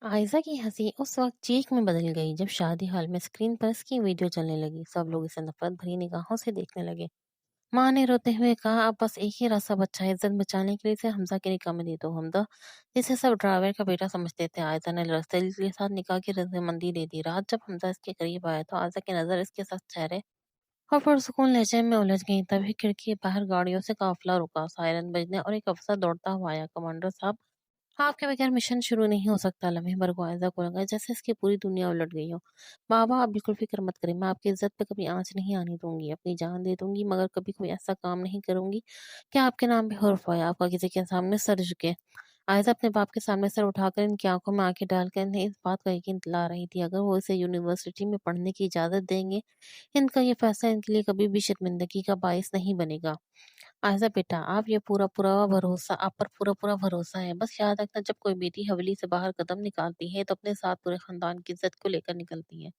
आयशा की हंसी उस वक्त चीख में बदल गई जब शादी हॉल में स्क्रीन पर इसकी वीडियो चलने लगी। सब लोग इसे नफरत भरी निगाहों से देखने लगे। माँ ने रोते हुए कहा, अब बस एक ही रास्ता बचा है, इज्जत बचाने के लिए इसे हमजा के निकाह में दे दो। हमजा जिसे सब ड्राइवर का बेटा समझते थे, आयशा ने रस्ते के साथ निकाह की रजामंदी दे दी। रात जब हमजा इसके करीब आया तो आयशा की नजर इसके सख्त चेहरे और पुरसुकून लहजे में उलझ गई। तभी खिड़की के बाहर गाड़ियों से काफिला रुका, सायरन बजने और एक अफसर दौड़ता हुआ आया। कमांडर साहब, आपके बगैर मिशन शुरू नहीं हो सकता। लम्हे भर को आयजा को लगा जैसे इसकी पूरी दुनिया उलट गई हो। बाबा, आप बिल्कुल फिक्र मत करें, मैं आपकी इज्जत पे कभी आंच नहीं आने दूंगी। अपनी जान दे दूंगी मगर कभी कोई ऐसा काम नहीं करूंगी कि आपके नाम पे हर्फ हो या आपका किसी के सामने सर झुके। आयजा अपने बाप के सामने सर उठाकर इनकी आंखों में आंखें डालकर इन्हें इस बात का यकीन दिला रही थी, अगर वो इसे यूनिवर्सिटी में पढ़ने की इजाजत देंगे, इनका ये फैसला इनके लिए कभी भी शर्मिंदगी का बायस नहीं बनेगा। आयजा बेटा, आप पर पूरा पूरा भरोसा है। बस याद रखना, जब कोई बेटी हवेली से बाहर कदम निकालती है तो अपने साथ पूरे खानदान की इज्जत को लेकर निकलती है।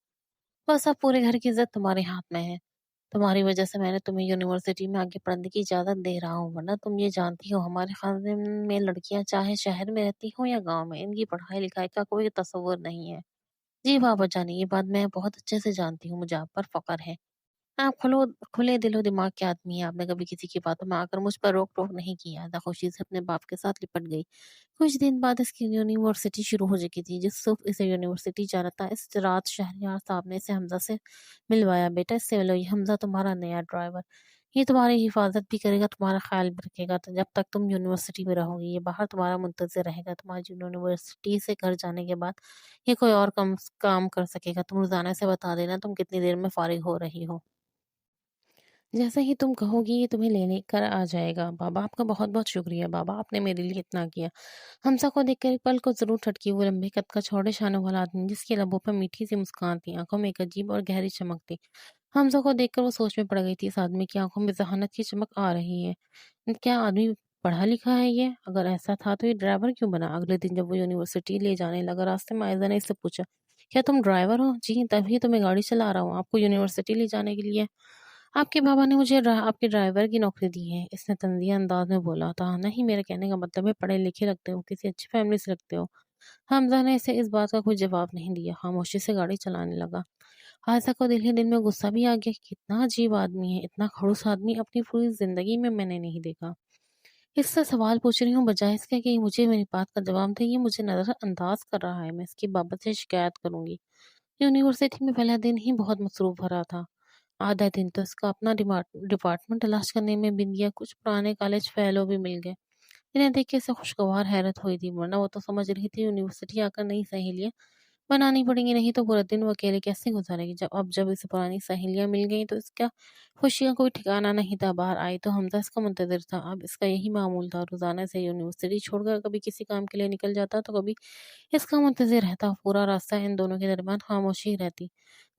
बस अब पूरे घर की इज्जत तुम्हारे हाथ में है। तुम्हारी वजह से मैंने तुम्हें यूनिवर्सिटी में आगे पढ़ने की इजाजत दे रहा हूँ, वरना तुम ये जानती हो हमारे खानदान में लड़कियां चाहे शहर में रहती हो या गांव में, इनकी पढ़ाई लिखाई का कोई तस्वर नहीं है। जी बाबा जाने, ये बात मैं बहुत अच्छे से जानती हूँ, मुझे आप पर फख्र है। आप खुले दिलो दिमाग के आदमी हैं। आपने कभी किसी की बातों में आकर मुझ पर रोक टोक नहीं किया। अदा खुशी से अपने बाप के साथ लिपट गई। कुछ दिन बाद इसकी यूनिवर्सिटी शुरू हो चुकी थी। जिस सुबह इसे यूनिवर्सिटी जाना था, इस रात शहरयार साहब ने इसे हमजा से मिलवाया। बेटा, इससे मिलो, ये हमजा तुम्हारा नया ड्राइवर। ये तुम्हारी हिफाजत भी करेगा, तुम्हारा ख्याल भी रखेगा, तो जब तक तुम यूनिवर्सिटी में रहोगी। ये बाहर तुम्हारा मुंतजर रहेगा। तुम्हारी यूनिवर्सिटी से घर जाने के बाद ये कोई और काम कर सकेगा। तुम रोजाना से बता देना तुम कितनी देर में फारिग हो रही हो। जैसा ही तुम कहोगी ये तुम्हें लेने कर आ जाएगा। बाबा, आपका बहुत बहुत शुक्रिया। बाबा, आपने मेरे लिए इतना किया। हमसा को देखकर एक पल को जरूर ठटकी। वो लंबे कद का चौड़े शानों वाला आदमी जिसके लबों पर मीठी सी मुस्कान थी, आंखों में एक अजीब और गहरी चमक थी। हमजा को देखकर वो सोच में पड़ गई थी, इस आदमी की आंखों में जहानत की चमक आ रही है। क्या आदमी पढ़ा लिखा है ये? अगर ऐसा था तो ये ड्राइवर क्यों बना? अगले दिन जब वो यूनिवर्सिटी ले जाने लगा, रास्ते में आयजा ने इससे पूछा, क्या तुम ड्राइवर हो? जी, तभी तो मैं गाड़ी चला रहा हूँ, आपको यूनिवर्सिटी ले जाने के लिए। आपके बाबा ने मुझे आपके ड्राइवर की नौकरी दी है, इसने तंजिया अंदाज में बोला था। नहीं, मेरे कहने का मतलब है पढ़े लिखे लगते हो, किसी अच्छी फैमिली से लगते हो। हमजा ने इसे इस बात का कोई जवाब नहीं दिया, खामोशी से गाड़ी चलाने लगा। हादसा को दिल ही दिल में गुस्सा भी आ गया। कितना अजीब आदमी है, इतना खड़ूस आदमी अपनी पूरी जिंदगी में मैंने नहीं देखा। इससे सवाल पूछ रही हूँ बजाय इसके कि मुझे मेरी बात का जवाब दे। ये मुझे नजरअंदाज कर रहा है, मैं इसकी बाबत से शिकायत करूंगी। यूनिवर्सिटी में पहला दिन ही बहुत मसरूफ भरा था। आधा दिन तो इसका अपना डिपार्टमेंट तलाश करने में बीत गया। कुछ पुराने कॉलेज फेलो भी मिल गए। इन्हें देख के इसे खुशगवार हैरत हुई थी, वरना वो तो समझ रही थी यूनिवर्सिटी आकर नई सहेलियां बनानी पड़ेंगी, नहीं तो पूरा दिन वो अकेले कैसे गुजारेगी। जब इसे पुरानी सहेलियां मिल गई तो इसका खुशी का कोई ठिकाना नहीं था। बाहर आई तो हमजा इसका मुंतजर था। अब इसका यही मामूल था, रोजाना से यूनिवर्सिटी छोड़कर कभी किसी काम के लिए निकल जाता तो कभी इसका मुंतज़िर रहता। पूरा रास्ता इन दोनों के दरमियान खामोशी रहती।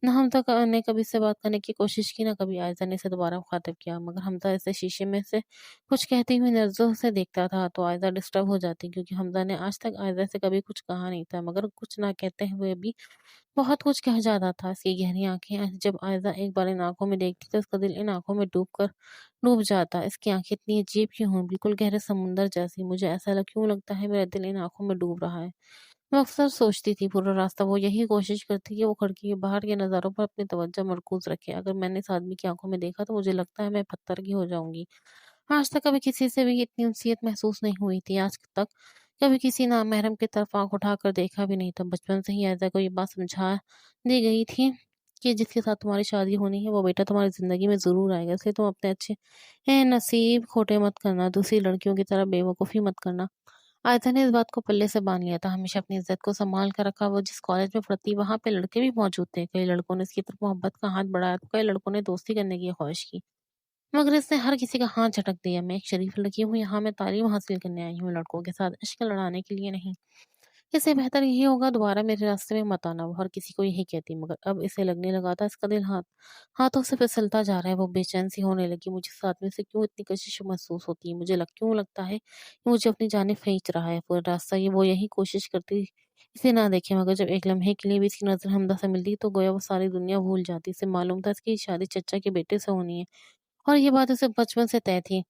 ना हमज़ा ने कभी इससे बात करने की कोशिश की, ना कभी आयज़ा ने इसे दोबारा मुखातिब किया। मगर हमज़ा इसे शीशे में से कुछ कहती हुई नज़रों से देखता था तो आयज़ा डिस्टर्ब हो जाती, क्योंकि हमज़ा ने आज तक आयज़ा से कभी कुछ कहा नहीं था, मगर कुछ ना कहते हुए भी बहुत कुछ कह जाता था। इसकी गहरी आँखें जब आयज़ा एक बार इन आँखों में देखती तो उसका दिल इन आँखों में डूब जाता। इसकी आँखें इतनी अजीब क्यों हों, बिल्कुल गहरे समुंदर जैसी। मुझे ऐसा क्यों लगता है मेरा दिल इन आँखों में डूब रहा है। मैं अक्सर सोचती थी, पूरा रास्ता वो यही कोशिश करती कि वो खिड़की के बाहर के नज़ारों पर अपनी तवज्जो मरकूज़ रखे। अगर मैंने इस आदमी की आँखों में देखा तो मुझे लगता है मैं पत्थर की हो जाऊँगी। आज तक कभी किसी से भी इतनी उनसीयत महसूस नहीं हुई थी। आज तक कभी किसी नामहरम की तरफ आँख उठाकर देखा भी नहीं था। बचपन से ही ऐज़ा को ये बात समझा दी गई थी कि जिसके साथ तुम्हारी शादी होनी है वो बेटा तुम्हारी ज़िंदगी में ज़रूर आएगा। इसलिए तुम अपने अच्छे नसीब खोटे मत करना, दूसरी लड़कियों की तरह बेवकूफ़ी मत करना। आयशा ने इस बात को पल्ले से बांध लिया था, हमेशा अपनी इज्जत को संभाल कर रखा। वो जिस कॉलेज में पढ़ती वहाँ पे लड़के भी मौजूद थे। कई लड़कों ने इसकी तरफ मोहब्बत का हाथ बढ़ाया तो कई लड़कों ने दोस्ती करने की ख्वाहिश की, मगर इसने हर किसी का हाथ झटक दिया। मैं एक शरीफ लड़की हूँ, यहाँ मैं तालीम हासिल करने आई हूँ, लड़कों के साथ इश्क लड़ाने के लिए नहीं। इससे बेहतर यही होगा दोबारा मेरे रास्ते में मत आना। वो हर किसी को यही कहती, मगर अब इसे लगने लगा था इसका दिल हाथों से फिसलता जा रहा है। वो बेचैन सी होने लगी। मुझे इस आदमी से क्यों इतनी कशिश महसूस होती है? मुझे क्यों लगता है कि मुझे अपनी जानिब खींच रहा है। पूरा रास्ता ये वो यही कोशिश करती इसे ना देखे, मगर जब एक लम्हे के लिए भी इसकी नजर हमदा से मिलती तो गोया वो सारी दुनिया भूल जाती। इसे मालूम था इसकी शादी चचा के बेटे से होनी है और ये बात उसे बचपन से तय थी।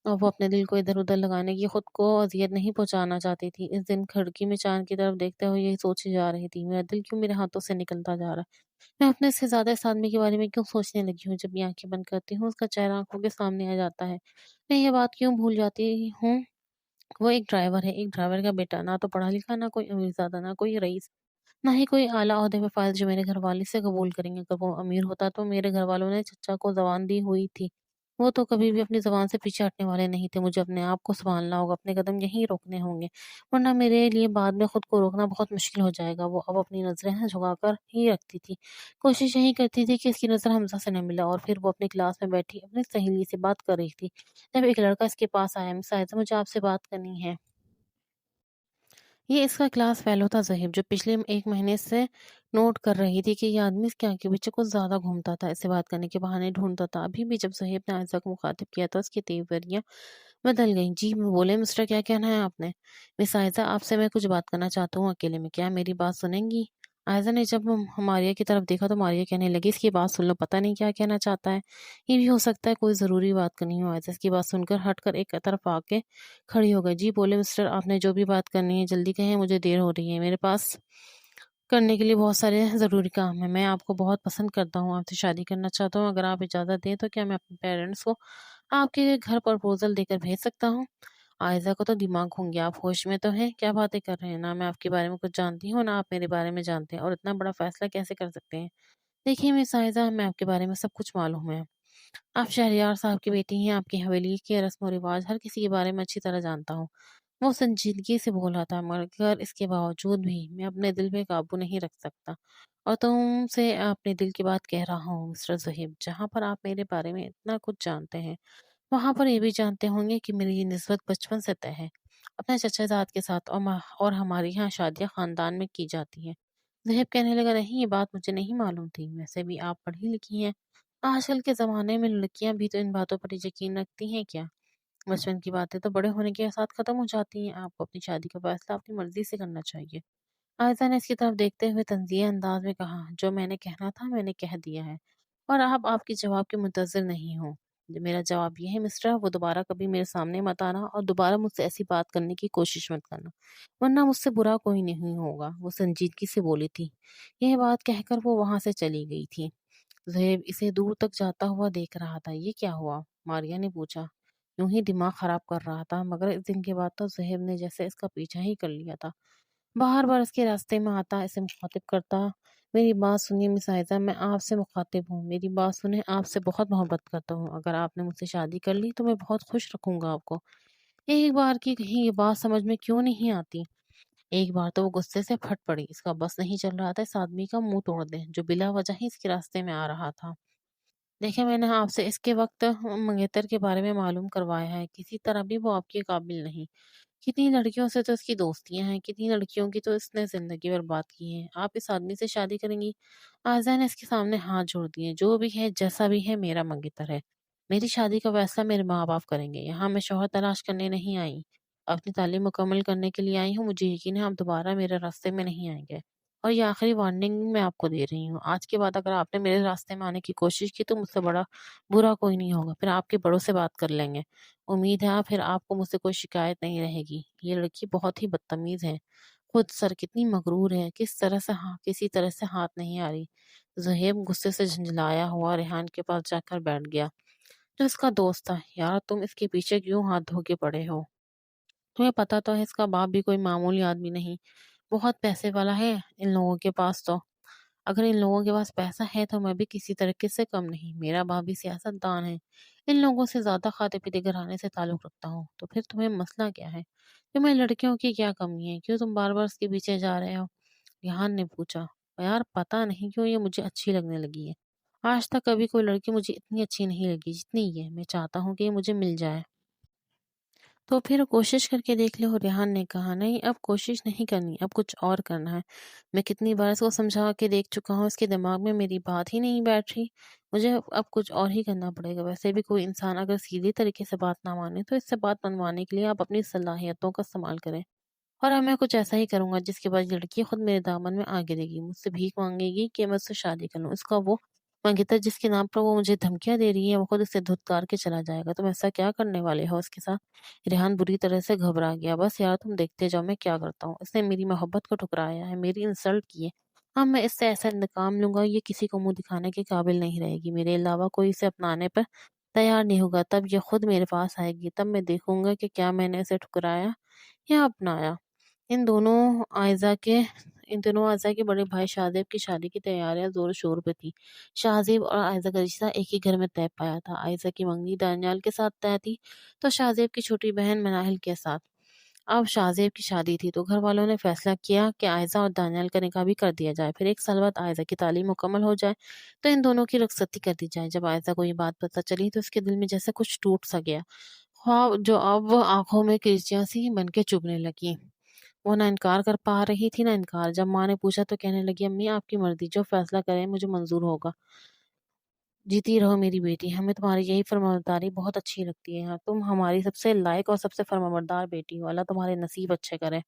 اور وہ اپنے دل کو ادھر-ادھر لگانے کی خود کو اذیت نہیں پہنچانا چاہتی تھی۔ اس دن کھڑکی میں چاند کی طرف دیکھتے ہوئے یہی سوچی جا رہی تھی، میرا دل کیوں میرے ہاتھوں سے نکلتا جا رہا ہے؟ میں اپنے سے زیادہ اس آدمی کے بارے میں کیوں سوچنے لگی ہوں؟ جب یہ آنکھیں بند کرتی ہوں، اس کا چہرہ آنکھوں کے سامنے آ جاتا ہے۔ میں یہ بات کیوں بھول جاتی ہوں؟ وہ ایک ڈرائیور ہے، ایک ڈرائیور کا بیٹا، نہ تو پڑھا لکھا، نہ کوئی امیرزادہ، نہ کوئی رئیس، نہ ہی کوئی اعلیٰ عہدے پہ فائز جو میرے گھر والے سے قبول کریں گے۔ اگر وہ امیر ہوتا تو میرے گھر والوں نے چچا کو زبان دی ہوئی تھی۔ وہ تو کبھی بھی اپنی زبان سے پیچھے ہٹنے والے نہیں تھے۔ مجھے اپنے آپ کو سنبھالنا ہوگا، اپنے قدم یہیں روکنے ہوں گے، ورنہ میرے لیے بعد میں خود کو روکنا بہت مشکل ہو جائے گا۔ وہ اب اپنی نظریں جھکا کر ہی رکھتی تھی، کوشش یہی کرتی تھی کہ اس کی نظر حمزہ سے نہ ملا۔ اور پھر وہ اپنی کلاس میں بیٹھی اپنی سہیلی سے بات کر رہی تھی جب ایک لڑکا اس کے پاس آیا۔ مس عائزہ، مجھے آپ سے بات کرنی ہے۔ یہ اس کا کلاس فیلو تھا ظہیر، جو پچھلے ایک مہینے سے نوٹ کر رہی تھی کہ یہ آدمی اس کے آنکھ کے پیچھے کچھ زیادہ گھومتا تھا، اس سے بات کرنے کے بہانے ڈھونڈتا تھا۔ ابھی بھی جب ظہیر نے عائزہ کو مخاطب کیا تو اس کی تیوریاں بدل گئیں۔ جی بولے مسٹر، کیا کہنا ہے آپ نے؟ مس عائزہ، آپ سے میں کچھ بات کرنا چاہتا ہوں اکیلے میں، کیا میری بات سنیں گی؟ عائزہ نے جب ماریہ کی طرف دیکھا تو ماریہ کہنے لگی، اس کی بات سن لو، پتہ نہیں کیا کہنا چاہتا ہے۔ یہ بھی ہو سکتا ہے کوئی ضروری بات کرنی ہو۔ عائزہ اس کی بات سن کر ہٹ کر ایک طرف آ کے کھڑی ہو گئی۔ جی بولے مسٹر، آپ نے جو بھی بات کرنی ہے جلدی کہیں، مجھے دیر ہو رہی ہے، میرے پاس کرنے کے لیے بہت سارے ضروری کام ہیں۔ میں آپ کو بہت پسند کرتا ہوں، آپ سے شادی کرنا چاہتا ہوں۔ اگر آپ اجازت دیں تو کیا میں اپنے پیرنٹس کو آپ کے گھر پرپوزل دے کر بھیج سکتا ہوں؟ عائزہ کو تو دماغ گھوم گیا، آپ ہوش میں تو ہیں؟ کیا باتیں کر رہے ہیں؟ نہ میں آپ کے بارے میں کچھ جانتی ہوں، نہ آپ میرے بارے میں جانتے ہیں، اور اتنا بڑا فیصلہ کیسے کر سکتے ہیں؟ دیکھیے مس عائزہ، ہمیں آپ کے بارے میں سب کچھ معلوم ہے۔ آپ شہریار صاحب کی بیٹی ہیں، آپ کی حویلی کے رسم و رواج ہر کسی کے بارے میں اچھی طرح جانتا ہوں۔ وہ سنجیدگی سے بولا تھا، مگر اس کے باوجود بھی میں اپنے دل پہ قابو نہیں رکھ سکتا، اور تم سے اپنے دل کی بات کہہ رہا ہوں مسٹر زہیب۔ جہاں پر آپ میرے بارے میں اتنا کچھ جانتے ہیں، وہاں پر یہ بھی جانتے ہوں گے کہ میری یہ نسبت بچپن سے طے ہے، اپنے چچا زاد کے ساتھ، اور ہماری یہاں شادیاں خاندان میں کی جاتی ہیں۔ زہیب کہنے لگا، نہیں، یہ بات مجھے نہیں معلوم تھی، ویسے بھی آپ پڑھی لکھی ہیں، آج کل کے زمانے میں لڑکیاں بھی تو ان باتوں پر یقین رکھتی ہیں کیا؟ بچپن کی باتیں تو بڑے ہونے کے ساتھ ختم ہو جاتی ہیں، آپ کو اپنی شادی کا فیصلہ اپنی مرضی سے کرنا چاہیے۔ عائزہ نے اس کی طرف دیکھتے ہوئے طنزیہ انداز میں کہا، جو میں نے کہنا تھا میں نے کہہ دیا ہے، اور آپ کے جواب کے منتظر نہیں ہوں۔ میرا جواب یہ ہے مسٹر، وہ دوبارہ کبھی میرے سامنے مت آنا، اور دوبارہ مجھ سے ایسی بات کرنے کی کوشش مت کرنا، ورنہ مجھ سے برا کوئی نہیں ہوگا۔ وہ سنجیدگی سے بولی تھی۔ یہ بات کہہ کر وہ وہاں سے چلی گئی تھی۔ زہیب اسے دور تک جاتا ہوا دیکھ رہا تھا۔ یہ کیا ہوا؟ ماریہ نے پوچھا۔ یوں ہی دماغ خراب کر رہا تھا، مگر اس دن کے بعد تو زہیب نے جیسے اس کا پیچھا ہی کر لیا تھا، بار بار اس کے راستے میں آتا، اسے مخاطب کرتا۔ میری بات سنیے مس عائزہ، میں آپ سے مخاطب ہوں، میری بات سنیں، آپ سے بہت محبت کرتا ہوں۔ اگر آپ نے مجھ سے شادی کر لی تو میں بہت خوش رکھوں گا آپ کو۔ ایک بار کی کہیں یہ بات سمجھ میں کیوں نہیں آتی؟ ایک بار تو وہ غصے سے پھٹ پڑی، اس کا بس نہیں چل رہا تھا اس آدمی کا منہ توڑ دے جو بلا وجہ ہی اس کے راستے میں آ رہا تھا۔ دیکھیں، میں نے آپ سے اس کے وقت منگیتر کے بارے میں معلوم کروایا ہے، کسی طرح بھی وہ آپ کے قابل نہیں۔ کتنی لڑکیوں سے تو اس کی دوستیاں ہیں، کتنی لڑکیوں کی تو اس نے زندگی برباد کی ہے۔ آپ اس آدمی سے شادی کریں گی؟ آزا نے اس کے سامنے ہاتھ جوڑ دیے۔ جو بھی ہے، جیسا بھی ہے، میرا منگیتر ہے، میری شادی کا فیصلہ میرے ماں باپ کریں گے۔ یہاں میں شوہر تلاش کرنے نہیں آئی، اپنی تعلیم مکمل کرنے کے لیے آئی ہوں۔ مجھے یقین ہے آپ دوبارہ میرے راستے میں نہیں آئیں گے، اور یہ آخری وارننگ میں آپ کو دے رہی ہوں۔ آج کے بعد اگر آپ نے میرے راستے میں آنے کی کوشش کی تو مجھ سے بڑا برا کوئی نہیں ہوگا، پھر آپ کے بڑوں سے بات کر لیں گے۔ امید ہے پھر آپ کو مجھ سے کوئی شکایت نہیں رہے گی۔ یہ لڑکی بہت ہی بدتمیز ہے، خود سر کتنی مغرور ہے، کسی طرح سے ہاتھ نہیں آ رہی۔ زہیب غصے سے جھنجھلایا ہوا ریحان کے پاس جا کر بیٹھ گیا، جو اس کا دوست تھا۔ یار، تم اس کے پیچھے کیوں ہاتھ دھو کے پڑے ہو؟ تمہیں پتا تو ہے اس کا باپ بھی کوئی معمولی آدمی نہیں، بہت پیسے والا ہے ان لوگوں کے پاس تو۔ اگر ان لوگوں کے پاس پیسہ ہے تو میں بھی کسی طریقے سے کم نہیں، میرا باپ بھی سیاست دان ہے، ان لوگوں سے زیادہ کھاتے پیتے گھرانے سے تعلق رکھتا ہوں۔ تو پھر تمہیں مسئلہ کیا ہے؟ تمہیں لڑکیوں کی کیا کمی ہے؟ کیوں تم بار بار اس کے پیچھے جا رہے ہو؟ ریحان نے پوچھا۔ یار پتا نہیں کیوں یہ مجھے اچھی لگنے لگی ہے، آج تک کبھی کوئی لڑکی مجھے اتنی اچھی نہیں لگی جتنی یہ، میں چاہتا ہوں کہ یہ مجھے مل جائے۔ تو پھر کوشش کر کے دیکھ لو، ریحان نے کہا۔ نہیں، اب کوشش نہیں کرنی، اب کچھ اور کرنا ہے۔ میں کتنی بار اس کو سمجھا کے دیکھ چکا ہوں، اس کے دماغ میں میری بات ہی نہیں بیٹھ رہی، مجھے اب کچھ اور ہی کرنا پڑے گا۔ ویسے بھی کوئی انسان اگر سیدھے طریقے سے بات نہ مانے تو اس سے بات منوانے کے لیے آپ اپنی صلاحیتوں کا استعمال کریں، اور اب میں کچھ ایسا ہی کروں گا جس کے بعد لڑکی خود میرے دامن میں آ گرے گی، مجھ سے بھیک مانگے گی کہ میں اس سے شادی کر لوں۔ اس کا وہ मंगेतर जिसके नाम पर वो मुझे धमकियाँ दे रही है, वो खुद इसे धुतकार के चला जाएगा। तुम ऐसा क्या करने वाले हो उसके साथ? रेहान बुरी तरह से घबरा गया। बस यार तुम देखते जाओ मैं क्या करता हूँ। इसने मेरी मोहब्बत को ठुकराया है, मेरी इंसल्ट की है। अब मैं इससे ऐसा इंतकाम लूँगा, ये किसी को मुँह दिखाने के काबिल नहीं रहेगी। मेरे अलावा कोई इसे अपनाने पर तैयार नहीं होगा। तब ये खुद मेरे पास आएगी। तब मैं देखूँगा कि क्या मैंने इसे ठुकराया या अपनाया। इन दोनों आयज़ा के इन दोनों आयज़ा के बड़े भाई शाहज़ेब की शादी की तैयारियां ज़ोर-शोर पे थी। शाहज़ेब और आयज़ा का रिश्ता एक ही घर में तय पाया था। आयज़ा की मंगनी दानियाल के साथ तय थी, तो शाहज़ेब की छोटी बहन मनाहिल के साथ। अब शाहज़ेब की शादी थी, तो घर वालों ने फैसला किया कि आयज़ा और दानियाल का निकाह भी कर दिया जाए। फिर 1 साल बाद आयज़ा की तालीम मुकम्मल हो जाए, तो इन दोनों की रुखसती कर दी जाए। जब आयज़ा को ये बात पता चली, तो उसके दिल में जैसे कुछ टूट सा गया। ख्वाब जो अब आंखों में किरचियाँ सी बन के चुभने लगी। वो ना इनकार कर पा रही थी, ना इनकार। जब माँ ने पूछा तो कहने लगी, अम्मी आपकी मर्ज़ी, जो फ़ैसला करें मुझे मंज़ूर होगा। जीती रहो मेरी बेटी, हमें तुम्हारी यही फ़रमाबरदारी बहुत अच्छी लगती है। हाँ, तुम हमारी सबसे लायक और सबसे फ़रमाबरदार बेटी हो। अल्लाह तुम्हारे नसीब अच्छे करे।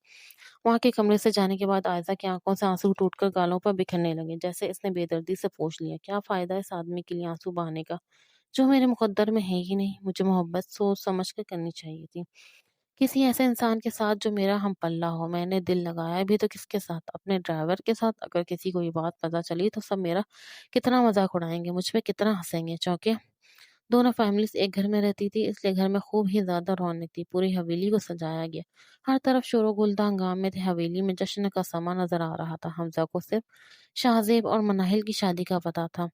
वहाँ के कमरे से जाने के बाद आयज़ा की आँखों से आँसू टूटकर गालों पर बिखरने लगे, जैसे इसने बेदर्दी से पूछ लिया, क्या फ़ायदा इस आदमी के लिए आँसू बहाने का, जो मेरे मुक़द्दर में है ही नहीं। मुझे मोहब्बत सोच समझ कर करनी चाहिए थी। किसी ऐसे इंसान के साथ जो मेरा हमपल्ला हो। मैंने दिल लगाया भी तो किसके साथ? अपने ड्राइवर के साथ। अगर किसी को ये बात पता चली तो सब मेरा कितना मज़ाक उड़ाएँगे, मुझ पे कितना हँसेंगे। चौंके दोनों फैमिलीज़ एक घर में रहती थी, इसलिए घर में खूब ही ज़्यादा रौनक थी। पूरी हवेली को सजाया गया। हर तरफ शोर-ओ-गुल हंगामे थे। हवेली में जश्न का समा नज़र आ रहा था। हमज़ा को सिर्फ़ शाहज़ेब और मनाहिल की शादी का पता था।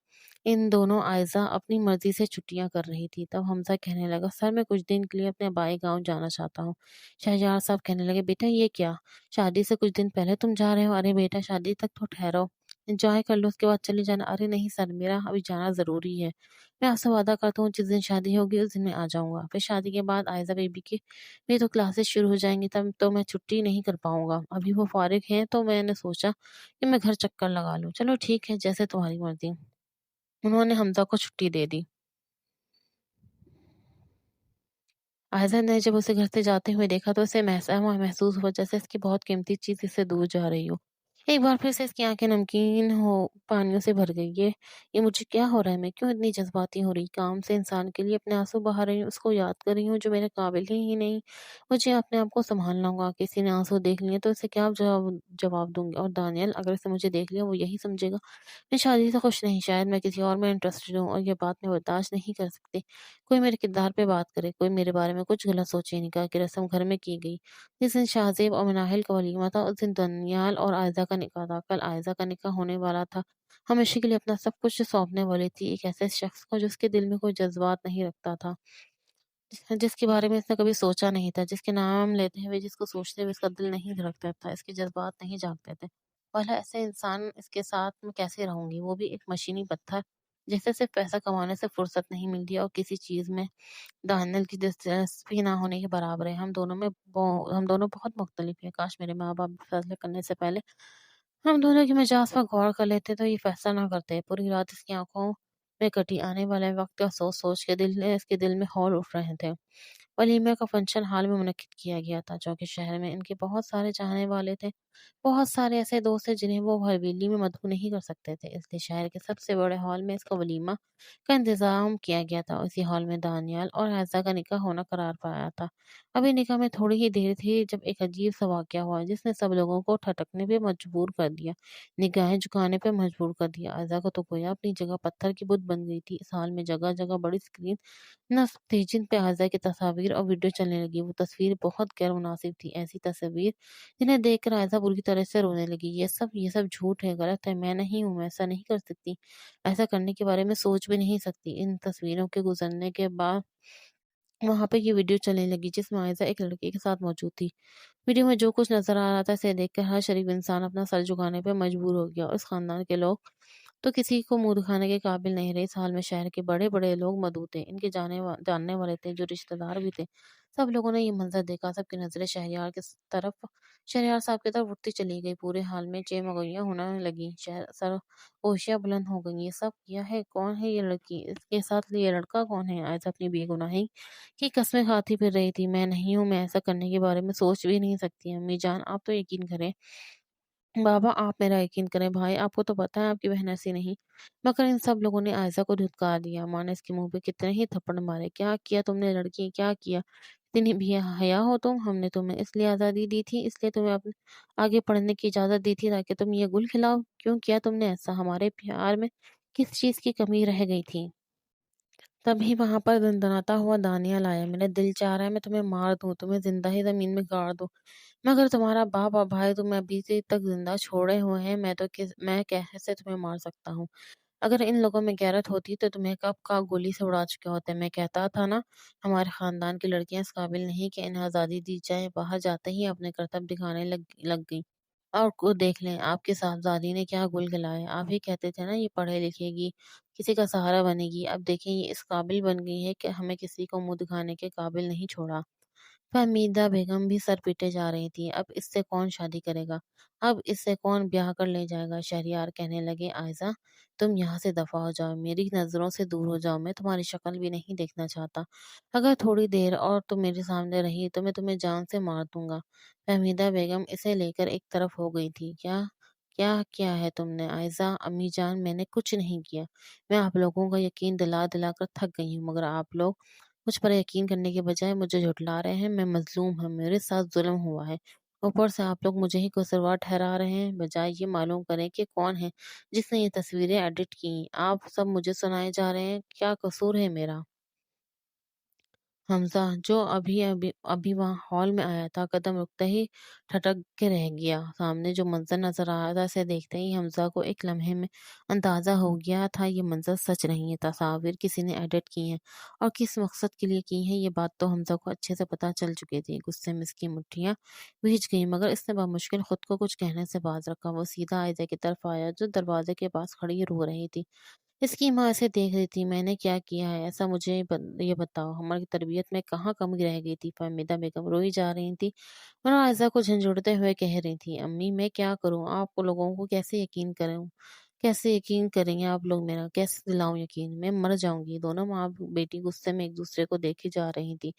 इन दोनों आयज़ा अपनी मर्ज़ी से छुट्टियाँ कर रही थी। तब हमज़ा कहने लगा, सर मैं कुछ दिन के लिए अपने बाई गाँव जाना चाहता हूँ। शहरयार साहब कहने लगे, बेटा ये क्या? शादी से कुछ दिन पहले तुम जा रहे हो? अरे बेटा शादी तक तो ठहरो, एन्जॉय कर लो, उसके बाद चले जाना। अरे नहीं सर, मेरा अभी जाना ज़रूरी है। मैं आपसे वादा करता हूँ जिस दिन शादी होगी उस दिन मैं आ जाऊँगा। फिर शादी के बाद आयज़ा बेबी की मेरी तो क्लासेस शुरू हो जाएँगी, तब तो मैं छुट्टी नहीं कर पाऊँगा। अभी वो फ़ारिग हैं तो मैंने सोचा कि मैं घर चक्कर लगा लूँ। चलो ठीक है, जैसे तुम्हारी मर्ज़ी। उन्होंने हमज़ा को छुट्टी दे दी। आयज़ा ने जब उसे घर से जाते हुए देखा तो उसे ऐसा महसूस हुआ जैसे इसकी बहुत कीमती चीज़ इससे दूर जा रही हो। एक बार फिर से इसकी आँखें नमकीन हो पानियों से भर गई। ये मुझे क्या हो रहा है? मैं क्यों इतनी जज़्बाती हो रही? काम से इंसान के लिए अपने आँसू बहा रही हूँ, उसको याद कर रही हूँ जो मेरे काबिल ही नहीं। मुझे अपने आप को सँभालना होगा। किसी ने आँसू देख लिए तो उसे क्या जवाब जवाब दूँगी? और दानियल अगर उसने मुझे देख लिया वो यही समझेगा मैं शादी से खुश नहीं, शायद मैं किसी और में इंटरेस्टेड हूँ और ये बात मैं बर्दाश्त नहीं कर सकती। कोई मेरे किरदार पे बात करे, कोई मेरे बारे में कुछ गलत सोचे। निकाह की रस्म घर में की गई। जिस दिन शाहज़ेब और मनाहिल का वलीमा था, उस दिन दनियाल और आयज़ा का निकाह था। कल आयज़ा का निकाह होने वाला था। हमेशा के लिए अपना सब कुछ सौंपने वाली थी एक ऐसे शख्स को जिसके दिल में कोई जज़्बात नहीं रखता था। जिसके बारे में इसने कभी सोचा नहीं था, जिसके नाम लेते हुए, जिसको सोचते हुए इसका दिल नहीं धड़कता था, इसके जज़्बात नहीं जागते थे। भला ऐसे इंसान इसके साथ मैं कैसे रहूँगी? वो भी एक मशीनी पत्थर, जिसे सिर्फ़ पैसा कमाने से फ़ुर्सत नहीं मिलती और किसी चीज़ में दानियल की दिलचस्पी ना होने के बराबर है। हम दोनों बहुत मुख्तलिफ हैं। काश मेरे माँ-बाप फैसले करने से पहले हम दोनों की मिजाज पर गौर कर लेते तो ये फैसला ना करते। पूरी रात इसकी आँखों में कटी आने वाले वक़्त का सोच-सोच के इसके दिल में खौल उठ रहे थे। वलीमे का फंक्शन हॉल में मुनक्किद किया गया था, जो कि शहर में इनके बहुत सारे चाहने वाले थे। बहुत सारे ऐसे दोस्त हैं जिन्हें वो हवेली में मदऊ नहीं कर सकते थे, इसलिए शहर के सबसे बड़े हॉल में इसका वलीमा का इंतज़ाम किया गया था। उसी हॉल में दानियाल और आयशा का निकाह होना करार पाया था। अभी निकाह में थोड़ी ही देर थी जब एक अजीब-सा वाक़या हुआ जिसने सब लोगों को ठटकने पे मजबूर कर दिया, निगाहें झुकाने पे मजबूर कर दिया। आयशा को तो गोया अपनी जगह पत्थर की बुत बन गई थी। इस हॉल में जगह-जगह बड़ी स्क्रीन नस्ब थी जिन पे आयशा की तस्वीर और वीडियो चलने लगी। वो तस्वीर बहुत गैर मुनासिब थी, ऐसी तस्वीर जिन्हें देखकर आयशा बुरी तरह से रोने लगी। ये सब झूठ है, गलत है, मैं नहीं हूँ, मैं ऐसा नहीं कर सकती। ऐसा करने के बारे में सोच भी नहीं सकती। इन तस्वीरों के गुज़रने के बाद वहाँ पे ये वीडियो चलने लगी जिसमें आयशा एक लड़के के साथ मौजूद थी। वीडियो में जो कुछ नज़र आ रहा था इसे देखकर हर शरीफ इंसान अपना सर झुकाने पे मजबूर हो गया और इस खानदान के लोग तो किसी को मुँह दिखाने के काबिल नहीं रहे। इस हाल में शहर के बड़े-बड़े लोग मौजूद थे, इनके जानने वाले थे, जो रिश्तेदार भी थे। सब लोगों ने ये मंज़र देखा, सबकी नज़रें शहरयार साहब की तरफ उठती चली गई। पूरे हाल में चेमगोइयाँ होने लगीं, शहर सरगोशियाँ बुलंद हो गईं। ये सब किया है? कौन है ये लड़की? इसके साथ ये लड़का कौन है? आयशा अपनी बेगुनाही की कस्में खाती फिर रही थी। मैं नहीं हूँ, मैं ऐसा करने के बारे में सोच भी नहीं सकती। अम्मी जान, आप तो यकीन करें बाबा आप मेरा यकीन करें भाई, आपको तो पता है आपकी बहन ऐसी नहीं। मगर इन सब लोगों ने आयशा को धुतकार दिया। माँ ने इसके मुँह पे कितने ही थप्पड़ मारे। क्या किया तुमने लड़की, क्या किया? इतनी भी हया हो तुम? हमने तुम्हें इसलिए आज़ादी दी थी, इसलिए तुम्हें अपने आगे पढ़ने की इजाज़त दी थी ताकि तुम ये गुल खिलाओ। क्यों किया तुमने ऐसा? हमारे प्यार में किस चीज़ की कमी रह गई थी? तभी वहाँ पर दनदनाता हुआ दानियाल आया। मेरा दिल चाह रहा है मैं तुम्हें मार दूँ, तुम्हें ज़िंदा ही ज़मीन में गाड़ दूँ। मगर तुम्हारा बाप और भाई तुम्हें अभी से तक ज़िंदा छोड़े हुए हैं, मैं कैसे तुम्हें मार सकता हूँ? अगर इन लोगों में गैरत होती तो तुम्हें कब का गोली से उड़ा चुके होते। मैं कहता था ना, हमारे ख़ानदान की लड़कियाँ इस काबिल नहीं कि इन्हें आज़ादी दी जाए। बाहर जाते ही अपने करतब दिखाने लग लग गईं। और को देख लें, आपकी साहबज़ादी ने क्या गुल खिलाए। आप ही कहते थे ना ये पढ़े लिखेगी, किसी का सहारा बनेगी। अब देखें ये इस काबिल बन गई है कि हमें किसी को मुँह दिखाने के काबिल नहीं छोड़ा। फ़हमीदा बेगम भी सर पीटे जा रही थी। अब इससे कौन शादी करेगा? अब इससे कौन ब्याह कर ले जाएगा? शहरयार कहने लगे, आइज़ा तुम यहाँ से दफ़ा हो जाओ, मेरी नज़रों से दूर हो जाओ, मैं तुम्हारी शक्ल भी नहीं देखना चाहता। अगर थोड़ी देर और तुम मेरे सामने रही तो मैं तुम्हें जान से मार दूँगा। फ़हमीदा बेगम इसे लेकर एक तरफ हो गई थी। क्या क्या किया है तुमने आइज़ा? अम्मी जान मैंने कुछ नहीं किया। मैं आप लोगों का यकीन दिला-दिला कर थक गई हूँ, मगर आप लोग मुझ पर यकीन करने के बजाय मुझे झुठला रहे हैं। मैं मज़लूम हूँ, मेरे साथ ज़ुल्म हुआ है। ऊपर से आप लोग मुझे ही कसूरवार ठहरा रहे हैं, बजाय ये मालूम करें कि कौन है जिसने ये तस्वीरें एडिट की। आप सब मुझे सुनाए जा रहे हैं, क्या कसूर है मेरा? हमज़ा, जो अभी-अभी अभी वहाँ हॉल में आया था, कदम रुकते ही ठटक के रह गया। सामने जो मंज़र नज़र आ रहा था, इसे देखते ही हमज़ा को एक लम्हे में अंदाज़ा हो गया था, ये मंज़र सच नहीं है, तस्वीर किसी ने एडिट की हैं और किस मकसद के लिए की हैं, ये बात तो हमज़ा को अच्छे से पता चल चुकी थी। गुस्से में इसकी मुठ्ठियाँ भींच गईं, मगर इसने बमुश्किल खुद को कुछ कहने से बाज़ रखा। वो सीधा आयशा की तरफ आया, जो दरवाज़े के पास खड़ी रो रही थी। इसकी माँ ऐसे देख रही थी, मैंने क्या किया है ऐसा मुझे ये बताओ, हमारी तरबियत में कहाँ कमी रह गई थी? फ़हमीदा बेगम रोई जा रही थी और आयशा को झंझोड़ते हुए कह रही थी, अम्मी मैं क्या करूँ? आप लोगों को कैसे यकीन करूँ? कैसे यकीन करेंगे आप लोग मेरा? कैसे दिलाऊँ यकीन? मैं मर जाऊँगी। दोनों माँ बेटी गुस्से में एक दूसरे को देखी जा रही थी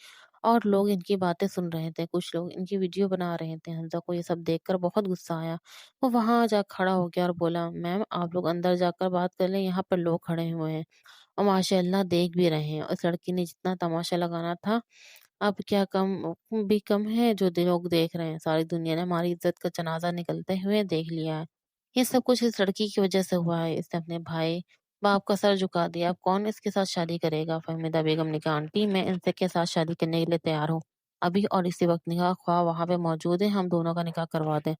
और लोग इनकी बातें सुन रहे थे। कुछ लोग इनकी वीडियो बना रहे थे। हमज़ा को ये सब देखकर बहुत गुस्सा आया। वो वहाँ जा खड़ा हो गया और बोला, मैम आप लोग अंदर जाकर बात कर लें, यहाँ पर लोग खड़े हुए हैं और माशाअल्लाह देख भी रहे हैं। उस लड़की ने जितना तमाशा लगाना था, अब क्या कम है जो लोग देख रहे हैं। सारी दुनिया ने हमारी इज्जत का जनाजा निकलते हुए देख लिया है। ये सब कुछ इस लड़की की वजह से हुआ है। इसने अपने भाई बाप का सर झुका दिया। अब कौन इसके साथ शादी करेगा? फ़हमीदा बेगम ने कहा, आंटी मैं इनसे के साथ शादी करने के लिए तैयार हूँ। अभी और इसी वक्त निकाह ख्वाह वहाँ पे मौजूद है, हम दोनों का निकाह करवा दें।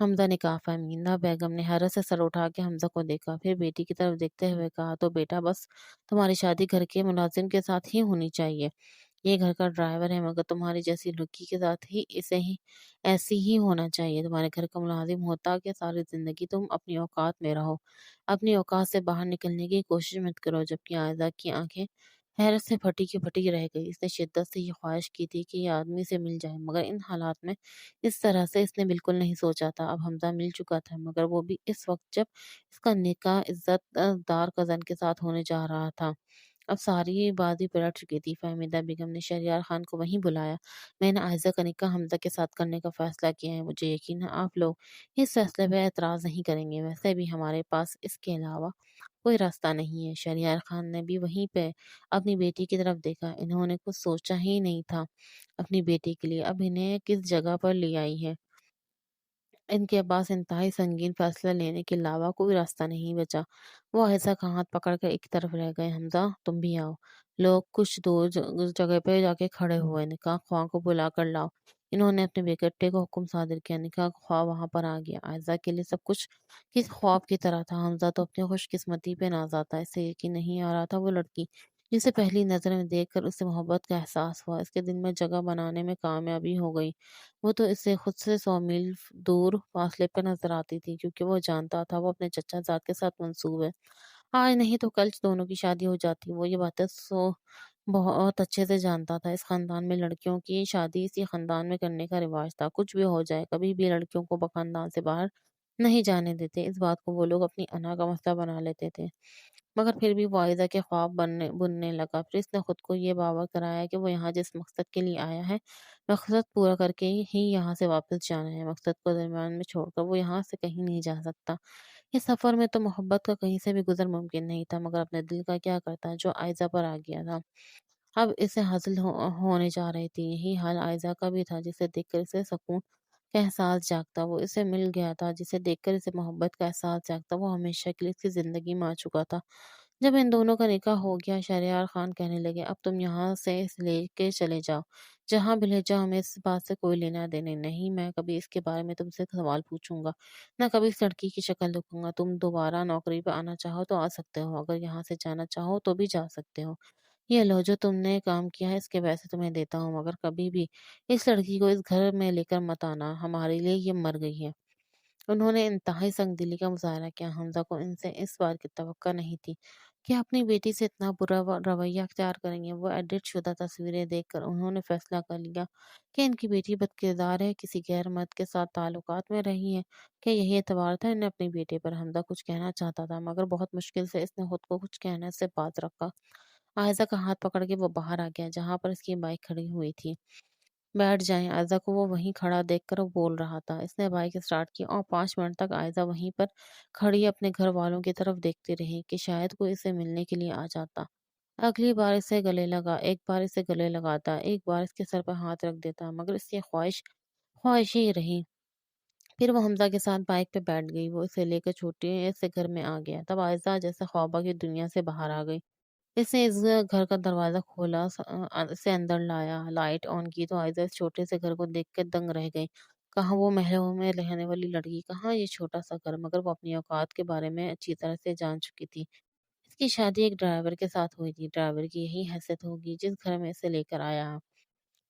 हमज़ा ने कहा। फ़हमीदा बेगम ने हैरत से सर उठा के हमज़ा को देखा, फिर बेटी की तरफ देखते हुए कहा, तो बेटा बस तुम्हारी शादी घर के मुलाजिम के साथ ही होनी चाहिए। ये घर का ड्राइवर है, मगर तुम्हारी जैसी लड़की के साथ ही इसे ही ऐसी ही होना चाहिए। तुम्हारे घर का मुलाजिम होता कि सारी ज़िंदगी तुम अपनी औकात में रहो। अपनी औकात से बाहर निकलने की कोशिश मत करो। जबकि आयज़ा की आँखें हैरत से फटी की फटी रह गई। इसने शिद्दत से ये ख्वाहिश की थी कि ये आदमी से मिल जाए, मगर इन हालात में इस तरह से इसने बिल्कुल नहीं सोचा था। अब हमज़ा मिल चुका था, मगर वो भी इस वक़्त जब इसका निकाह इज़्ज़त दार कज़न के साथ होने जा रहा था। अब सारी बाजी पलट चुकी थी। फ़हमीदा बेगम ने शहरयार खान को वहीं बुलाया। मैंने आयज़ा का निकाह हमज़ा के साथ करने का फ़ैसला किया है। मुझे यकीन है आप लोग इस फ़ैसले पे एतराज़ नहीं करेंगे। वैसे भी हमारे पास इसके अलावा कोई रास्ता नहीं है। शहरयार खान ने भी वहीं पे अपनी बेटी की तरफ देखा। इन्होंने कुछ सोचा ही नहीं था अपनी बेटी के लिए। अब इन्हें किस जगह पर ले आई है। इनके पास इंतहाई संगीन फैसला लेने के अलावा कोई रास्ता नहीं बचा। वो आयशा का हाथ पकड़कर एक तरफ रह गए। हमज़ा तुम भी आओ। लोग कुछ दूर उस जगह पे जाके खड़े हुए। निकाह ख्वाह को बुला कर लाओ। इन्होंने अपने बेटे को हुक्म सादिर किया। निकाह ख्वाह वहां पर आ गया। आयशा के लिए सब कुछ किस ख्वाब की तरह था। हमज़ा तो अपनी खुशकिस्मती पे नाज़ा था। इसे यकीन नहीं आ रहा था वो लड़की जिसे पहली नज़र में देखकर उसे मोहब्बत का एहसास हुआ, इसके दिल में जगह बनाने में कामयाबी हो गई। वो तो इससे खुद से 100 मील दूर फासले पे नज़र आती थी, क्योंकि वो जानता था वो अपने चचा ज़ाद के साथ मंसूब है। आज नहीं तो कल दोनों की शादी हो जाती। वो ये बातें बहुत अच्छे से जानता था। इस ख़ानदान में लड़कियों की शादी इसी ख़ानदान में करने का रिवाज था। कुछ भी हो जाए, कभी भी लड़कियों को ख़ानदान से बाहर نہیں جانے دیتے۔ اس بات کو وہ لوگ اپنی انا کا مسئلہ بنا لیتے تھے، مگر پھر بھی وہ عائزہ کے خواب بننے لگا۔ پھر اس نے خود کو یہ باور کرایا کہ وہ یہاں جس مقصد کے لیے آیا ہے، مقصد پورا کر کے ہی یہاں سے واپس جانا ہے۔ مقصد کو درمیان میں چھوڑ کر وہ یہاں سے کہیں نہیں جا سکتا۔ اس سفر میں تو محبت کا کہیں سے بھی گزر ممکن نہیں تھا، مگر اپنے دل کا کیا کرتا جو عائزہ پر آ گیا تھا۔ اب اسے حاصل ہونے جا رہی تھی۔ یہی حال عائزہ کا بھی تھا، جسے دیکھ کر اسے سکون کا احساس جاگتا وہ اسے مل گیا تھا، جسے دیکھ کر اسے محبت کا احساس جاگتا وہ ہمیشہ کے لیے اس کی زندگی میں آ چکا تھا۔ جب ان دونوں کا نکاح ہو گیا، شہریار خان کہنے لگے، اب تم یہاں سے اس لے کے چلے جاؤ، جہاں بھی لے جاؤ، ہمیں اس بات سے کوئی لینا دینے نہیں۔ میں کبھی اس کے بارے میں تم سے سوال پوچھوں گا، نہ کبھی اس لڑکی کی شکل دیکھوں گا۔ تم دوبارہ نوکری پہ آنا چاہو تو آ سکتے ہو، اگر یہاں سے جانا چاہو تو بھی جا سکتے ہو۔ یہ لو، جو تم نے کام کیا ہے اس کے پیسے تمہیں دیتا ہوں، مگر کبھی بھی اس لڑکی کو اس گھر میں لے کر مت آنا، ہمارے لیے یہ مر گئی ہے۔ انہوں نے انتہائی سنگ دلی کا مظاہرہ کیا۔ حمزہ کو ان سے اس بات کی توقع نہیں تھی کہ اپنی بیٹی سے اتنا برا رویہ اختیار کریں گے۔ وہ ایڈٹ شدہ تصویریں دیکھ کر انہوں نے فیصلہ کر لیا کہ ان کی بیٹی بد کردار ہے، کسی غیر مرد کے ساتھ تعلقات میں رہی ہے، کہ یہی اعتبار تھا انہیں اپنے بیٹے پر۔ حمزہ کچھ کہنا چاہتا تھا، مگر بہت مشکل سے اس نے خود کو کچھ کہنے سے باز رکھا۔ عائزہ کا ہاتھ پکڑ کے وہ باہر آ گیا، جہاں پر اس کی بائک کھڑی ہوئی تھی۔ بیٹھ جائیں۔ عائزہ کو وہ وہیں کھڑا دیکھ کر وہ بول رہا تھا۔ اس نے بائک اسٹارٹ کی اور 5 منٹ تک عائزہ وہیں پر کھڑی اپنے گھر والوں کی طرف دیکھتی رہی کہ شاید کوئی اسے ملنے کے لیے آ جاتا۔ اگلی بار اسے گلے لگا، ایک بار اسے گلے لگاتا، ایک بار اس کے سر پر ہاتھ رکھ دیتا، مگر اس کی خواہش خواہش ہی رہی۔ پھر وہ حمزہ کے ساتھ بائک پہ بیٹھ گئی۔ وہ اسے لے کر چھوٹی سے گھر میں آ گیا۔ تب عائزہ جیسے خوابہ کی دنیا سے باہر آ گئی۔ اس نے اس گھر کا دروازہ کھولا، اسے اندر لایا، لائٹ آن کی تو عائزہ اس چھوٹے سے گھر کو دیکھ کے دنگ رہ گئی۔ کہاں وہ محلوں میں رہنے والی لڑکی، کہاں یہ چھوٹا سا گھر، مگر وہ اپنی اوقات کے بارے میں اچھی طرح سے جان چکی تھی۔ اس کی شادی ایک ڈرائیور کے ساتھ ہوئی تھی۔ ڈرائیور کی یہی حیثیت ہوگی جس گھر میں اسے لے کر آیا۔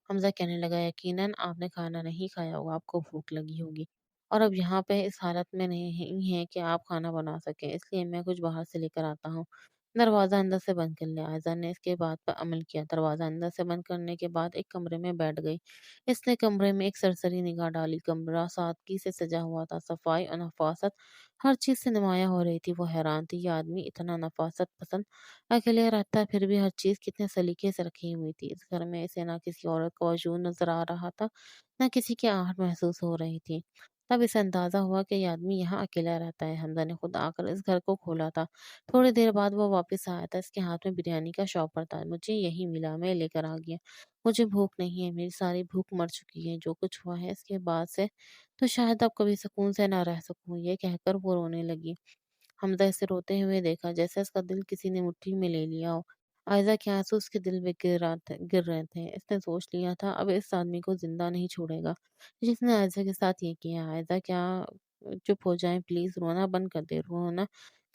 حمزہ کہنے لگا، یقیناً آپ نے کھانا نہیں کھایا ہوگا، آپ کو بھوک لگی ہوگی، اور اب یہاں پہ اس حالت میں نہیں ہے کہ آپ کھانا بنا سکیں، اس لیے میں کچھ باہر سے لے کر آتا ہوں۔ دروازہ اندر سے بند کر لیا۔ عائزہ نے اس کے بات پر عمل کیا۔ دروازہ اندر سے بند کرنے کے بعد ایک کمرے میں بیٹھ گئی۔ اس نے کمرے میں ایک سرسری نگاہ ڈالی۔ کمرہ سادگی سے سجا ہوا تھا، صفائی اور نفاست ہر چیز سے نمایاں ہو رہی تھی۔ وہ حیران تھی، یہ آدمی اتنا نفاست پسند اکیلے رہتا ہے، پھر بھی ہر چیز کتنے سلیقے سے رکھی ہوئی تھی۔ اس گھر میں اسے نہ کسی عورت کا وجود نظر آ رہا تھا، نہ کسی کی آہٹ محسوس ہو رہی تھی۔ تب اسے اندازہ ہوا کہ یہ آدمی یہاں اکیلا رہتا ہے۔ حمزہ نے خود آ کر اس گھر کو کھولا تھا۔ تھوڑی دیر بعد وہ واپس آیا تھا۔ اس کے ہاتھ میں بریانی کا شاپر تھا۔ مجھے یہی ملا، میں لے کر آ گیا۔ مجھے بھوک نہیں ہے، میری ساری بھوک مر چکی ہے۔ جو کچھ ہوا ہے اس کے بعد سے تو شاید اب کبھی سکون سے نہ رہ سکوں۔ یہ کہہ کر وہ رونے لگی۔ حمزہ اسے روتے ہوئے دیکھا، جیسے اس کا دل کسی نے مٹھی میں لے لیا ہو۔ عائزہ کے آنسو اس کے دل میں گر رہے تھے۔ اس نے سوچ لیا تھا اب اس آدمی کو زندہ نہیں چھوڑے گا جس نے عائزہ کے ساتھ یہ کیا۔ عائزہ کیا چپ ہو جائیں پلیز، رونا بند کر دے، رونا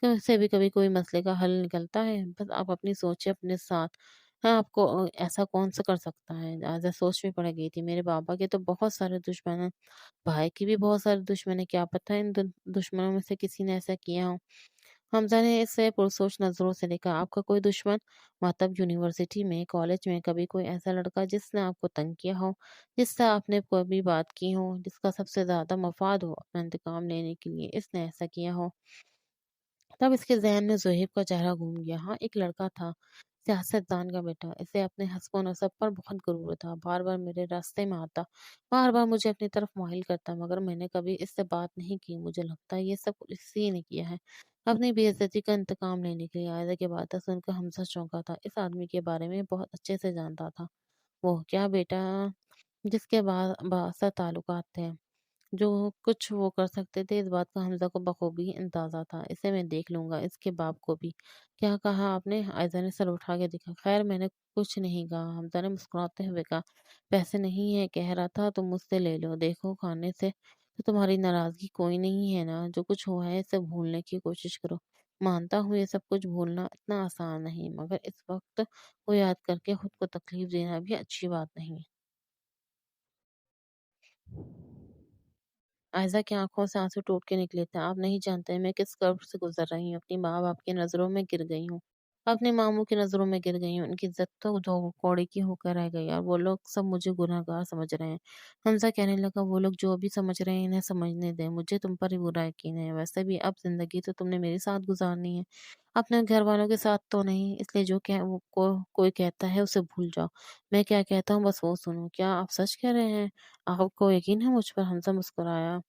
کہ اس سے بھی کبھی کوئی مسئلے کا حل نکلتا ہے۔ بس آپ اپنی سوچیں اپنے ساتھ، ہاں آپ کو ایسا کون سا کر سکتا ہے۔ عائزہ سوچ میں پڑ گئی تھی، میرے بابا کے تو بہت سارے دشمن ہیں، بھائی کی بھی بہت سارے دشمن ہیں، کیا پتہ ان دشمنوں میں سے کسی نے ایسا کیا ہو۔ حمزہ نے اسے پرسوچ نظروں سے دیکھا۔ آپ کا کوئی دشمن؟ مطلب یونیورسٹی میں، کالج میں کبھی کوئی ایسا لڑکا جس نے آپ کو تنگ کیا ہو، جس سے آپ نے کبھی بات کی ہو، جس کا سب سے زیادہ مفاد ہو اپنا انتقام لینے کے لیے، اس نے ایسا کیا ہو؟ تب اس کے ذہن میں زہیب کا چہرہ گھوم گیا۔ ہاں، ایک لڑکا تھا، سیاست دان کا بیٹا، اسے اپنے حسب و نسب پر بہت غرور تھا، بار بار میرے راستے میں آتا، بار بار مجھے اپنی طرف مائل کرتا، مگر میں نے کبھی اس سے بات نہیں کی۔ مجھے لگتا ہے یہ سب اسی نے کیا ہے، اپنی بے عزتی کا انتقام لینے کے لیے۔ عائزہ کی باتیں سن کر حمزہ چونکا تھا۔ اس آدمی کے بارے میں بہت اچھے سے جانتا تھا۔ وہ کیا بیٹا جس کے بااثر تعلقات تھے، جو کچھ وہ کر سکتے تھے، اس بات کا حمزہ کو بخوبی اندازہ تھا۔ اسے میں دیکھ لوں گا، اس کے باپ کو بھی۔ کیا کہا آپ نے؟ عائزہ نے سر اٹھا کے دیکھا۔ خیر میں نے کچھ نہیں کہا، حمزہ نے مسکراتے ہوئے کہا۔ پیسے نہیں ہے کہہ رہا تھا، تم مجھ سے لے لو، دیکھو کھانے سے تو تمہاری ناراضگی کوئی نہیں ہے نا، جو کچھ ہوا ہے اسے بھولنے کی کوشش کرو۔ مانتا ہوں یہ سب کچھ بھولنا اتنا آسان نہیں، مگر اس وقت کو یاد کر کے خود کو تکلیف دینا بھی اچھی بات نہیں۔ عائزہ کی آنکھوں سے آنسو ٹوٹ کے نکلے تھے۔ آپ نہیں جانتے میں کس کرب سے گزر رہی ہوں، اپنی ماں باپ کی نظروں میں گر گئی ہوں۔ अपने मामू की नज़रों में गिर गई हूँ। उनकी इज़्ज़त तो दो कौड़ी की होकर रह गई और वो लोग सब मुझे गुनहगार समझ रहे हैं। हमज़ा कहने लगा, वो लोग जो भी समझ रहे हैं इन्हें समझने दें। मुझे तुम पर ही बुरा यकीन है। वैसे भी अब ज़िंदगी तो तुमने मेरे साथ गुज़ारनी है, अपने घरवालों के साथ तो नहीं। इसलिए जो कह वो कोई कहता है उसे भूल जाओ। मैं क्या कहता हूँ बस वो सुनो। क्या आप सच कह रहे हैं? आपको यकीन है मुझ पर? हमज़ा मुस्कुराया।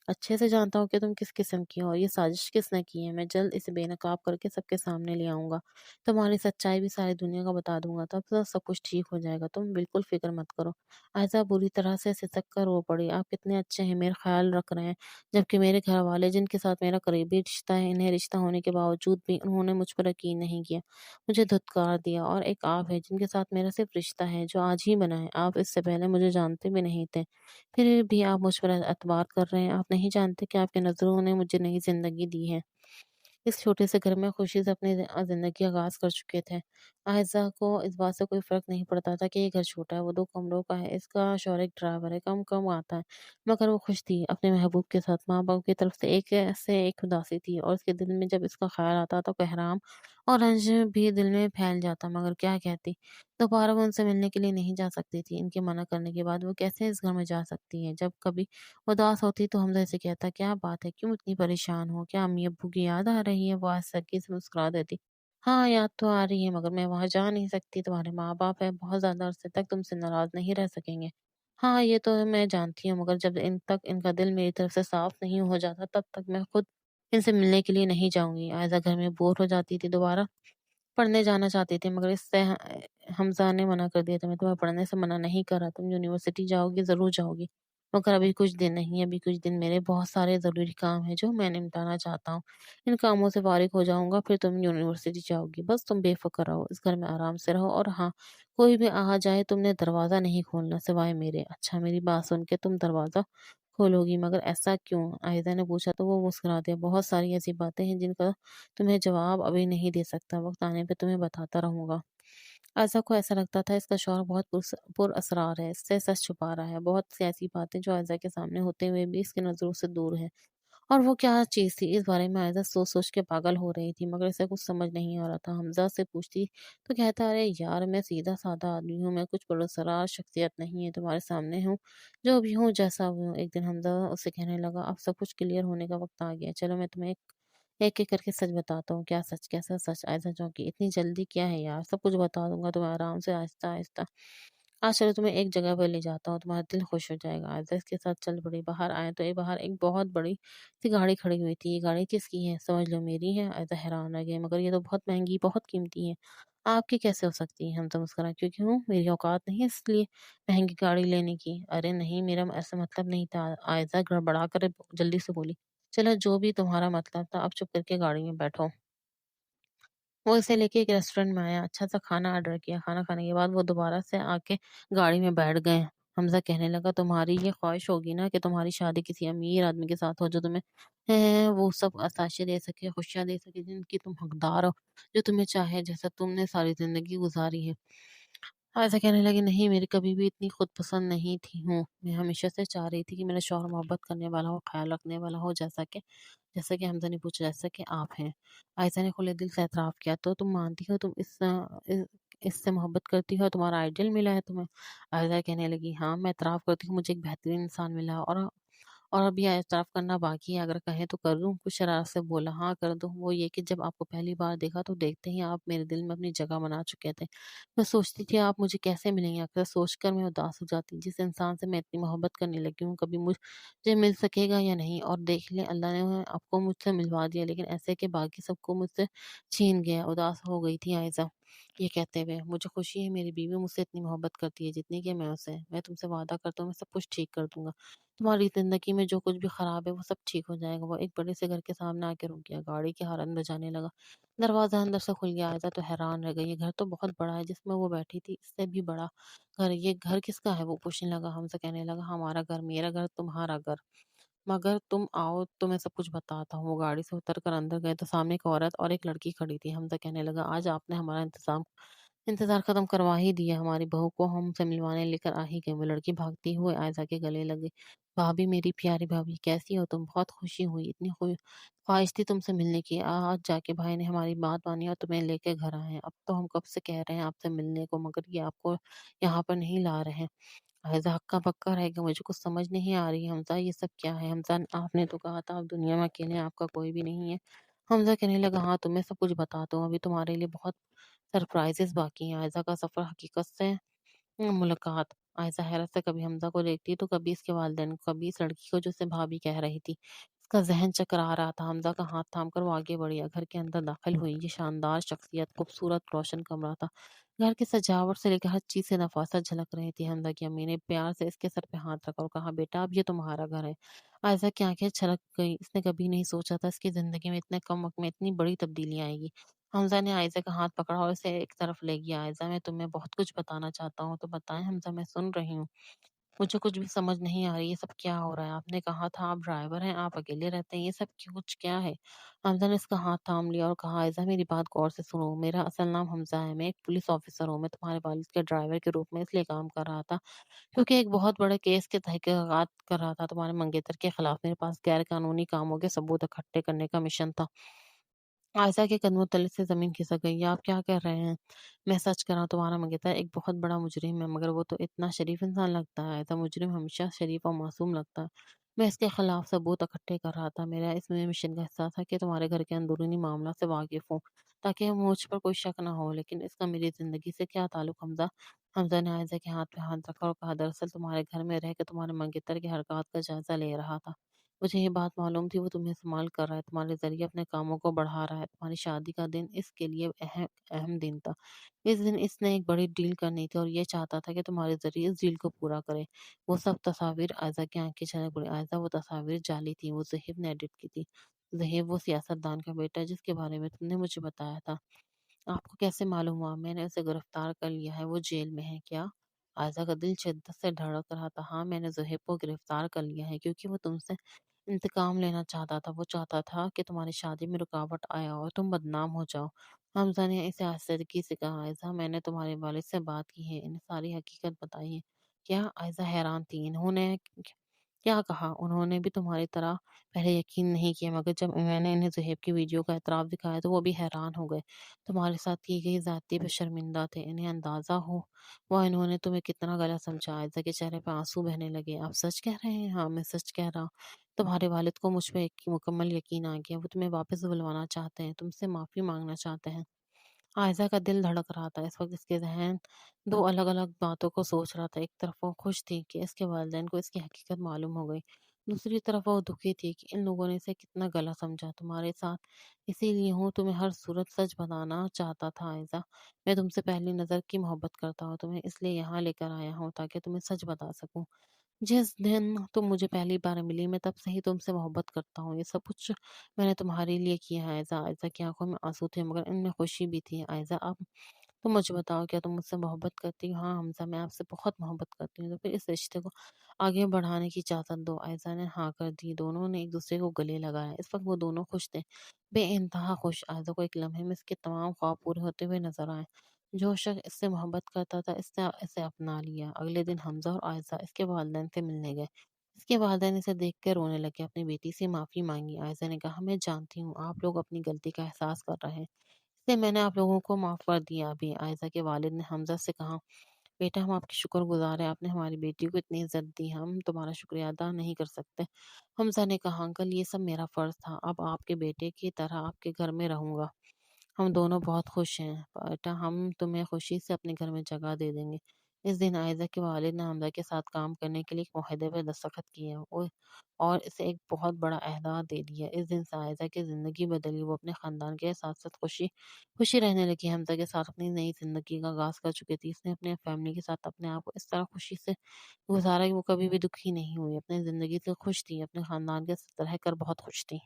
अच्छे से जानता हूँ कि तुम किस किस्म की हो और ये साजिश किसने की है। मैं जल्द इसे बेनकाब करके सबके सामने ले आऊँगा। तुम्हारी सच्चाई भी सारी दुनिया को बता दूँगा, तब तो सब कुछ ठीक हो जाएगा। तुम बिल्कुल फ़िक्र मत करो। आयज़ा बुरी तरह से सिसक कर रो पड़ी। आप कितने अच्छे हैं, मेरा ख़्याल रख रहे हैं। जबकि मेरे घरवाले जिनके साथ मेरा करीबी रिश्ता है, इन्हें रिश्ता होने के बावजूद भी उन्होंने मुझ पर यकीन नहीं किया। मुझे धुतकार दिया और एक आप है जिनके साथ मेरा सिर्फ़ रिश्ता है, जो आज ही बना है। आप इससे पहले मुझे जानते भी नहीं थे। फिर भी आप मुझ पर एतबार कर रहे हैं। आप नहीं जानते कि आपकी नज़रों ने मुझे नई ज़िंदगी दी है। इस छोटे से घर में खुशी से अपनी ज़िंदगी का आगाज़ कर चुके थे। आयज़ा को इस बात से कोई फ़र्क नहीं पड़ता था कि ये घर छोटा है, वो 2 कमरों का है, इसका शौहर एक ड्राइवर है, कम-कम आता है। मगर वो खुश थी अपने महबूब के साथ। माँ-बाप की तरफ से एक उदासी थी और उसके दिल में जब इसका ख़्याल आता तो कोहराम और रंज भी दिल में फैल जाता। मगर क्या कहती? दोबारा वो उनसे मिलने के लिए नहीं जा सकती थी। इनके मना करने के बाद वो कैसे इस घर में जा सकती हैं? जब कभी उदास होती तो हमज़ा से कहता, क्या बात है? क्यों इतनी परेशान हो? क्या अम्मी-अब्बू की याद आ रही है? वो हँस से मुस्कुरा देती। हाँ, याद तो आ रही है मगर मैं वहाँ जा नहीं सकती। तुम्हारे माँ-बाप हैं, बहुत ज़्यादा अरसे तक तुमसे नाराज़ नहीं रह सकेंगे। हाँ, ये तो मैं जानती हूँ मगर जब इन तक इनका दिल मेरी तरफ से साफ़ नहीं हो जाता तब तक मैं खुद इनसे मिलने के लिए नहीं जाऊँगी। आयज़ा घर में बोर हो जाती थी। दोबारा पढ़ने जाना चाहती थी मगर इससे हमज़ा ने मना कर दिया था, मैं तुम्हें पढ़ने से मना नहीं कर रहा, तुम यूनिवर्सिटी जाओगी, ज़रूर जाओगी। मगर अभी कुछ दिन नहीं, अभी कुछ दिन मेरे बहुत सारे ज़रूरी काम हैं जो मैं निपटाना चाहता हूँ। इन कामों से फ़ारिग हो जाऊँगा फिर तुम यूनिवर्सिटी जाओगी। बस तुम बेफ़िक्र रहो, इस घर में आराम से रहो और हाँ, कोई भी आ जाए तुमने दरवाज़ा नहीं खोलना सिवाय मेरे। अच्छा मेरी बात सुन के तुम दरवाज़ा खोलोगी मगर ऐसा क्यों? आहिदा ने पूछा तो वो मुस्कुरा दिया। बहुत सारी ऐसी बातें हैं जिनका तुम्हें जवाब अभी नहीं दे सकता, वक़्त आने पे तुम्हें बताता रहूँगा। आयशा को ऐसा लगता था इसका शौहर बहुत पुरअसरार है, इससे सच छुपा रहा है। बहुत सी ऐसी बातें जो आयशा के सामने होते हुए भी इसकी नज़रों से दूर है। और वो क्या चीज़ थी इस बारे में आयशा सोच-सोच के पागल हो रही थी मगर इसे कुछ समझ नहीं आ रहा था। हमज़ा से पूछती तो कहता, अरे यार मैं सीधा-साधा आदमी हूँ, मैं कुछ पुरअसरार शख्सियत नहीं है, तुम्हारे सामने हूँ, जो भी हूँ जैसा भी हूँ। एक दिन हमज़ा उसे कहने लगा, अब सब कुछ क्लियर होने का वक़्त आ गया है। चलो मैं तुम्हें एक-एक करके सच बताता हूँ। क्या सच? कैसा सच? आयशा चौंकी। इतनी जल्दी क्या है यार? सब कुछ बता दूँगा तुम्हें आराम से आहिस्ता-आहिस्ता। आज चलो तुम्हें एक जगह पर ले जाता हूँ, तुम्हारा दिल खुश हो जाएगा। आयशा इसके साथ चल पड़ी। बाहर आए तो बाहर एक बहुत बड़ी-सी गाड़ी खड़ी हुई थी। ये गाड़ी किसकी है? समझ लो मेरी है। आयशा हैरान रह गई। मगर ये तो बहुत महँगी, बहुत कीमती है। आपकी कैसे हो सकती है? हमज़ा मुस्कुराया। क्यों? मेरी औकात नहीं है इसलिए महँगी गाड़ी लेने की। अरे नहीं, मेरा ऐसा मतलब नहीं था। आयशा गड़बड़ा कर जल्दी से बोली। चलो जो भी तुम्हारा मतलब था, अब चुप करके गाड़ी में बैठो। वो इसे लेके एक रेस्टोरेंट में आया, अच्छा-सा खाना ऑर्डर किया। खाना खाने के बाद वो दोबारा से आके गाड़ी में बैठ गए। हमज़ा कहने लगा, तुम्हारी ये ख्वाहिश होगी ना कि तुम्हारी शादी किसी अमीर आदमी के साथ हो जो तुम्हें वो सब अताशे दे सके, खुशियाँ दे सके जिनकी तुम हकदार हो, जो तुम्हें चाहे जैसा तुमने सारी ज़िंदगी गुज़ारी है। ऐसा कहने लगी, नहीं मेरी कभी भी इतनी खुद पसंद नहीं थी हूँ। मैं हमेशा से चाह रही थी कि मेरा शौहर मोहब्बत करने वाला हो, ख़्याल रखने वाला हो जैसा कि हमज़ा ने पूछा जैसा कि आप हैं। आयशा ने खुले दिल से एतराफ़ किया, तो तुम मानती हो तुम इससे मोहब्बत करती हो, तुम्हारा आइडियल मिला है तुम्हें? आयशा कहने लगी, हाँ, मैं एतराफ़ करती हूँ मुझे एक बेहतरीन इंसान मिला है और अभी एतराफ़ करना बाकी है, अगर कहें तो कर दूँ? कुछ शरारत से बोला, हाँ, कर दो। वो ये कि जब आपको पहली बार देखा तो देखते ही आप मेरे दिल में अपनी जगह बना चुके थे। मैं सोचती थी आप मुझे कैसे मिलेंगे, अक्सर सोचकर मैं उदास हो जाती। जिस इंसान से मैं इतनी मोहब्बत करने लगी हूँ, कभी मुझे मिल सकेगा या नहीं? और देख लें अल्लाह ने आपको मुझसे मिलवा दिया, लेकिन ऐसे कि बाकी सबको मुझसे छीन गया। उदास हो गई थी आयज़ा ये कहते हुए। मुझे खुशी है मेरी बीवी मुझसे इतनी मोहब्बत करती है जितनी कि मैं उससे। मैं तुमसे वादा करता हूँ मैं सब कुछ ठीक कर दूँगा। तुम्हारी ज़िंदगी में जो कुछ भी खराब है वो सब ठीक हो जाएगा। वो एक बड़े से घर के सामने आके रुक गया, गाड़ी की हॉर्न बजाने लगा। दरवाज़ा अंदर से खुल गया, आयज़ा तो हैरान रह गई। ये घर तो बहुत बड़ा है जिसमें वो बैठी थी, इससे भी बड़ा घर। ये घर किसका है? वो पूछने लगा। हमसे कहने लगा, हमारा घर, मेरा घर, तुम्हारा घर। मगर तुम आओ तो मैं सब कुछ बताता हूँ। वो गाड़ी से उतर कर अंदर गए तो सामने एक औरत और एक लड़की खड़ी थी। हमज़ा कहने लगा, आज आपने हमारा इंतज़ाम इंतज़ार ख़त्म करवा ही दिया, हमारी बहू को हमसे मिलवाने लेकर आ ही गए। वो लड़की भागते हुए आयज़ा के गले लग गई। "भाभी, मेरी प्यारी भाभी, कैसी हो तुम? बहुत खुशी हुई, इतनी ख्वाहिश थी तुमसे मिलने की। आज जाके भाई ने हमारी बात मानी और तुम्हें लेके घर आए हैं। अब तो हम कब से कह रहे हैं आपसे मिलने को, मगर ये आपको यहाँ पर नहीं ला रहे हैं।" आयज़ा हक्का-बक्का रह गई, "मुझे कुछ समझ नहीं आ रही है हमज़ा, ये सब क्या है? हमज़ा, आपने तो कहा था आप दुनिया में अकेले हैं, आपका कोई भी नहीं है।" हमज़ा कहने लगा, "हाँ, तुम्हें सब कुछ बताता हूँ, अभी तुम्हारे लिए बहुत सरप्राइज़ेज़ बाकी हैं।" आयज़ा का सफ़र हकीकत से मुलाकात। आयशा हैरत से कभी हमज़ा को देखती तो कभी इसके वालिदैन को, कभी इस लड़की को जो उसे भाभी कह रही थी। इसका ज़हन चकरा रहा था। हमज़ा का हाथ थाम कर वो आगे बढ़ी। घर के अंदर दाखिल हुई। ये शानदार शख्सियत, खूबसूरत रोशन कमरा था। घर की सजावट से लेकर हर चीज़ से नफ़ासत झलक रही थी। हमज़ा की अम्मी ने प्यार से इसके सर पे हाथ रखा और कहा, "बेटा, अब ये तुम्हारा घर है।" आयशा की आँखें छलक गईं। इसने कभी नहीं सोचा था इसकी ज़िंदगी में इतने कम वक़्त में इतनी बड़ी तब्दीली आएगी। हमज़ा ने आयज़ा का हाथ पकड़ा और उसे एक तरफ ले गया। "आयज़ा, मैं तुम्हें बहुत कुछ बताना चाहता हूँ, तो बताएँ हमज़ा, मैं सुन रही हूँ। मुझे कुछ भी समझ नहीं आ रही, ये सब क्या हो रहा है? आपने कहा था आप ड्राइवर हैं, आप अकेले रहते हैं, ये सब कुछ क्या है?" हमज़ा ने इसका हाथ थाम लिया और कहा, "आयज़ा, मेरी बात गौर से सुनो। मेरा असल नाम हमज़ा है, मैं एक पुलिस ऑफ़िसर हूँ। मैं तुम्हारे वालिद के ड्राइवर के रूप में इसलिए काम कर रहा था, क्योंकि एक बहुत बड़े केस की तहकीकात कर रहा था तुम्हारे मंगेतर के खिलाफ। मेरे पास गैर कानूनी कामों के सबूत इकट्ठे करने का मिशन था।" आयशा के कदमों तले से ज़मीन खिसक गई। "ये आप क्या कह रहे हैं? मैं सच कह रहा हूँ, तुम्हारा मंगेतर एक बहुत बड़ा मुजरिम है, मगर वो तो इतना शरीफ इंसान लगता है। ऐसा मुजरिम हमेशा शरीफ और मासूम लगता है। मैं इसके खिलाफ सबूत इकट्ठे कर रहा था। मेरा इसमें मिशन का हिस्सा था कि तुम्हारे घर के अंदरूनी मामला से वाकिफ़ हूँ, ताकि मुझ पर कोई शक ना हो। लेकिन इसका मेरी ज़िंदगी से क्या ताल्लुक हमज़ा?" हमज़ा ने आयशा के हाथ पे हाथ रखा और कहा, "दरअसल तुम्हारे घर में रह के तुम्हारे मंगेतर की हरकत का जायज़ा ले रहा था। मुझे ये बात मालूम थी वो तुम्हें इस्तेमाल कर रहा है, तुम्हारे ज़रिए अपने कामों को बढ़ा रहा है। तुम्हारी शादी का दिन इसके लिए अहम दिन था। इस दिन इसने एक बड़ी डील करनी थी और ये चाहता था कि तुम्हारे ज़रिए इस डील को पूरा करे।" वो सब तस्वीर आयज़ा की आँखें छलक पड़ी। आयज़ा, वो तस्वीर जाली थी, वो ज़हीब ने एडिट की थी। ज़हीब वो सियासतदान का बेटा है जिसके बारे में तुमने मुझे बताया था। आपको कैसे मालूम हुआ? मैंने उसे गिरफ्तार कर लिया है, वो जेल में है क्या? आयज़ा का दिल शिद्दत से धड़क रहा था। हाँ, मैंने ज़ुहैब को गिरफ्तार कर लिया है क्योंकि वो तुमसे इंतकाम लेना चाहता था। वो चाहता था कि तुम्हारी शादी में रुकावट आए और तुम बदनाम हो जाओ। हमज़ा ने इसे आस्तीगी से कहा, "आयज़ा, मैंने तुम्हारे वालिद से बात की है, इन्हें सारी हकीकत बताई है।" क्या? आयज़ा हैरान थी। "इन्होंने क्या कहा?" "उन्होंने भी तुम्हारी तरह पहले यकीन नहीं किया, मगर जब मैंने इन्हें ज़ुहैब की वीडियो का एतराफ़ दिखाया तो वो भी हैरान हो गए। तुम्हारे साथ की गई ज़्यादती पे शर्मिंदा थे। इन्हें अंदाज़ा हुआ इन्होंने तुम्हें कितना गलत समझा।" आयज़ा के चेहरे पे आँसू बहने लगे। "आप सच कह रहे हैं?" "हाँ, मैं सच कह रहा हूँ। तुम्हारे वालिद को मुझ पे मुकम्मल यकीन आ गया। वो तुम्हें वापस बुलवाना चाहते हैं, तुमसे माफ़ी माँगना चाहते हैं।" आयशा का दिल धड़क रहा था। इस वक़्त इसके ज़हन 2 अलग-अलग बातों को सोच रहा था। एक तरफ वो खुश थी कि इसके वालिदैन को इसकी हकीकत मालूम हो गई। दूसरी तरफ वो दुखी थी कि इन लोगों ने इसे कितना गलत समझा। "तुम्हारे साथ इसीलिए हूँ, तुम्हें हर सूरत सच बताना चाहता था आयशा। मैं तुमसे पहली नज़र की मोहब्बत करता हूँ। तुम्हें इसलिए यहाँ लेकर आया हूँ ताकि तुम्हें सच बता सकूँ। जिस दिन तुम मुझे पहली बार मिली, मैं तब से ही तुमसे मोहब्बत करता हूँ। ये सब कुछ मैंने तुम्हारे लिए किया है आयज़ा।" आयज़ा की आँखों में आँसू थे मगर इनमें खुशी भी थी। "आयज़ा, अब तुम मुझे बताओ, क्या तुम मुझसे मोहब्बत करती हो?" "हाँ हमज़ा, मैं आपसे बहुत मोहब्बत करती हूँ।" "तो फिर इस रिश्ते को आगे बढ़ाने की इजाज़त दो।" आयज़ा ने हाँ कर दी। दोनों ने एक-दूसरे को गले लगाया। इस वक़्त वो दोनों खुश थे, बेइंतहा खुश। आयज़ा को एक लम्हे में इसके तमाम ख्वाब पूरे होते हुए नज़र आए। जो शख़्स इससे मोहब्बत करता था, इसने इसे अपना लिया। अगले दिन हमज़ा और आयशा इसके वालिदैन से मिलने गए। इसके वालिदैन इसे देख के रोने लगे। अपनी बेटी से माफ़ी माँगी। आयशा ने कहा, "मैं जानती हूँ आप लोग अपनी गलती का एहसास कर रहे हैं, इसलिए मैंने आप लोगों को माफ़ कर दिया अभी।" आयशा के वालिद ने हमज़ा से कहा, "बेटा, हम आपके शुक्रगुज़ार हैं, आपने हमारी बेटी को इतनी इज़्ज़त दी, हम तुम्हारा शुक्रिया अदा नहीं कर सकते।" हमज़ा ने कहा, "अंकल, ये सब मेरा फ़र्ज़ था, अब आपके बेटे की तरह आपके घर में रहूँगा। हम दोनों बहुत खुश हैं। बेटा, हम तुम्हें खुशी से अपने घर में जगह दे देंगे।" इस दिन आयज़ा के वालिद ने हमज़ा के साथ काम करने के लिए एक मुआहदे पे दस्तखत किए और इसे एक बहुत बड़ा अहदा दे दिया। इस दिन से आयज़ा की ज़िंदगी बदली। वो अपने ख़ानदान के साथ-साथ खुशी खुशी रहने लगी। हमज़ा के साथ अपनी नई ज़िंदगी का आगाज़ कर चुकी थी। इसने अपने फैमिली के साथ अपने आप को इस तरह खुशी से गुज़ारा कि वो कभी भी दुखी नहीं हुई। अपनी ज़िंदगी से खुश थी, अपने ख़ानदान के साथ रहकर बहुत खुश थी।